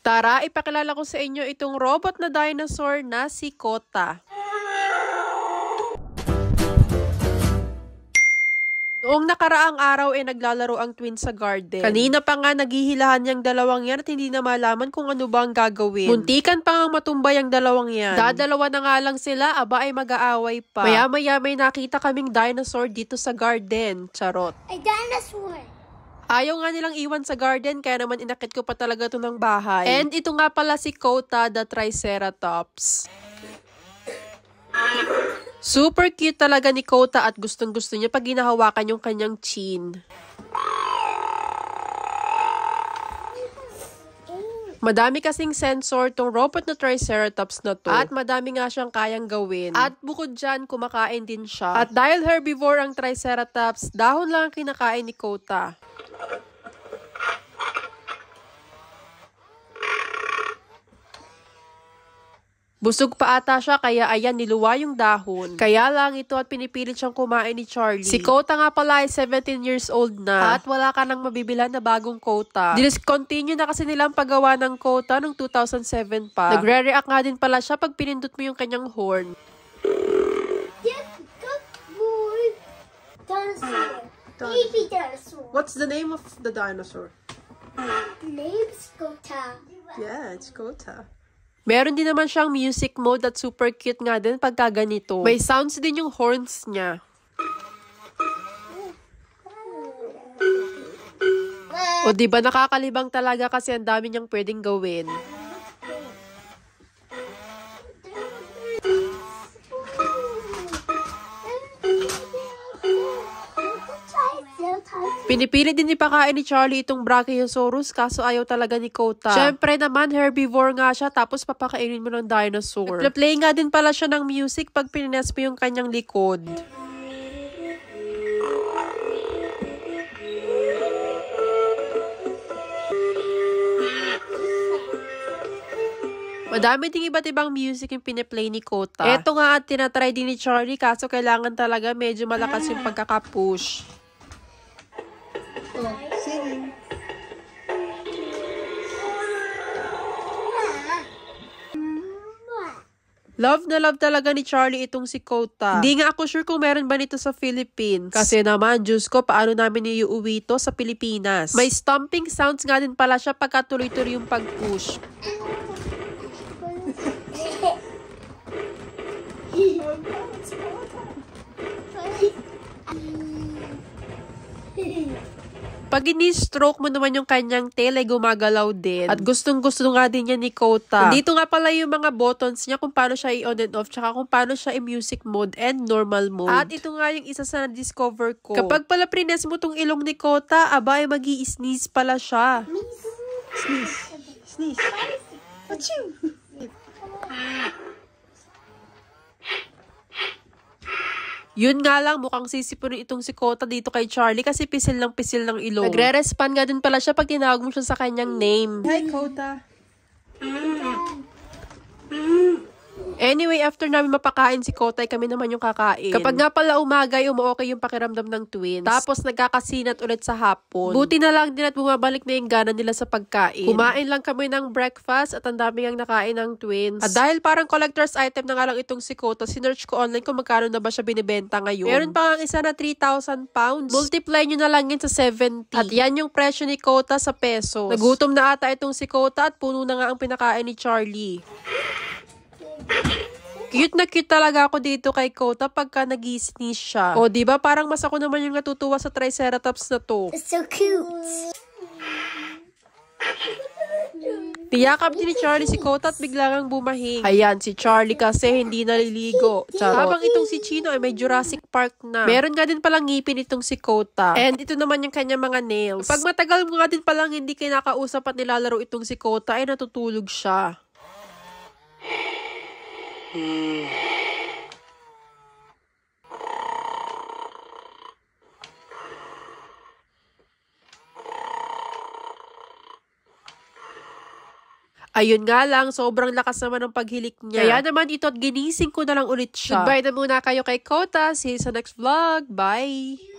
Tara, ipakilala ko sa inyo itong robot na dinosaur na si Kota. Noong nakaraang araw ay naglalaro ang twins sa garden. Kanina pa nga naghihilahan yung dalawang yan at hindi na malaman kung ano ba ang gagawin. Muntikan pa nga matumbay ang dalawang yan. Dadalawa na nga lang sila, aba ay mag-aaway pa. Maya-maya may nakita kaming dinosaur dito sa garden. Charot. A dinosaur! Ayaw nga nilang iwan sa garden, kaya naman inakit ko pa talaga ito ng bahay. And ito nga pala si Kota the Triceratops. Super cute talaga ni Kota at gustong-gusto niya pag hinahawakan yung kanyang chin. Madami kasing sensor tong robot na Triceratops na to. At madami nga siyang kayang gawin. At bukod dyan, kumakain din siya. At dahil herbivore ang Triceratops, dahon lang ang kinakain ni Kota. Busog pa ata siya kaya ayan niluwa yung dahon. Kaya lang ito at pinipilit siyang kumain ni Charlie. Si Kota nga pala ay 17 years old na. At wala ka nang mabibilan na bagong Kota. Discontinue na kasi nila ang paggawa ng Kota noong 2007 pa. Nagre-react nga din pala siya pag pinindot mo yung kanyang horn. Good boy. Dinosaur. Baby dinosaur. What's the name of the dinosaur? Name's Kota. Yeah, it's Kota. Meron din naman siyang music mode at super cute nga din pagka ganito. May sounds din yung horns niya. O diba nakakalibang talaga kasi ang dami niyang pwedeng gawin. Pinipilit din ipakain ni Charlie itong Brachiosaurus kaso ayaw talaga ni Kota. Syempre naman herbivore nga siya tapos papakainin mo ng dinosaur. Nagpa-play nga din pala siya ng music pag pinines mo yung kanyang likod. Madami ding iba't ibang music yung piniplay ni Kota. Eto nga at tinatry din ni Charlie kaso kailangan talaga medyo malakas yung pagkakapush. Singing. Love na love talaga ni Charlie itong si Kota. Hindi nga ako sure kung meron ba nito sa Philippines. Kasi naman, Diyos ko, paano namin iuwi ito sa Pilipinas? May stomping sounds nga din pala siya pagka tuloy-tuloy yung pag-push. Pag ini-stroke mo naman yung kanyang tail ay gumagalaw din. At gustong-gusto nga din niya ni Kota. Dito nga pala yung mga buttons niya kung paano siya i-on and off tsaka kung paano siya i-music mode and normal mode. At ito nga yung isa sa na-discover ko. Kapag pala prines mo tong ilong ni Kota, aba ay magi-sneeze pala siya. Sneeze. Sneeze. Achoo! Yun nga lang, mukhang sisipunin itong si Kota dito kay Charlie kasi pisil ng ilong. Nagre-respond nga din pala siya pag tinawag mo siya sa kanyang name. Hi, Kota. Anyway, after namin mapakain si Kota, ay kami naman yung kakain. Kapag nga pala umaga, umu-okay yung pakiramdam ng twins. Tapos nagkakasinat ulit sa hapon. Buti na lang din at bumabalik na yung gana nila sa pagkain. Kumain lang kami ng breakfast at ang dami ang nakain ng twins. At dahil parang collector's item na nga lang itong si Kota, sinearch ko online kung magkano na ba siya binibenta ngayon. Meron pa nga isa na 3,000 pounds. Multiply nyo na lang yun sa 70. At yan yung presyo ni Kota sa pesos. Nagutom na ata itong si Kota at puno na nga ang pinakain ni Charlie. Cute na cute talaga ako dito kay Kota pagka nag-sneeze siya. O, diba? Parang mas ako naman yung natutuwa sa Triceratops na to. It's so cute. Tiyakap din ni Charlie si Kota at bigla kang bumahing. Ayan, si Charlie kasi hindi naliligo. Charot. Habang itong si Chino ay may Jurassic Park na. Meron nga din palang ngipin itong si Kota. And ito naman yung kanya mga nails. Pag matagal mo nga din palang hindi kinakausap at nilalaro itong si Kota ay natutulog siya. Ayun nga lang, sobrang lakas naman ng paghilik niya. Kaya naman ito at ginising ko na lang ulit siya. Goodbye na muna kayo kay Kota. See you sa next vlog. Bye!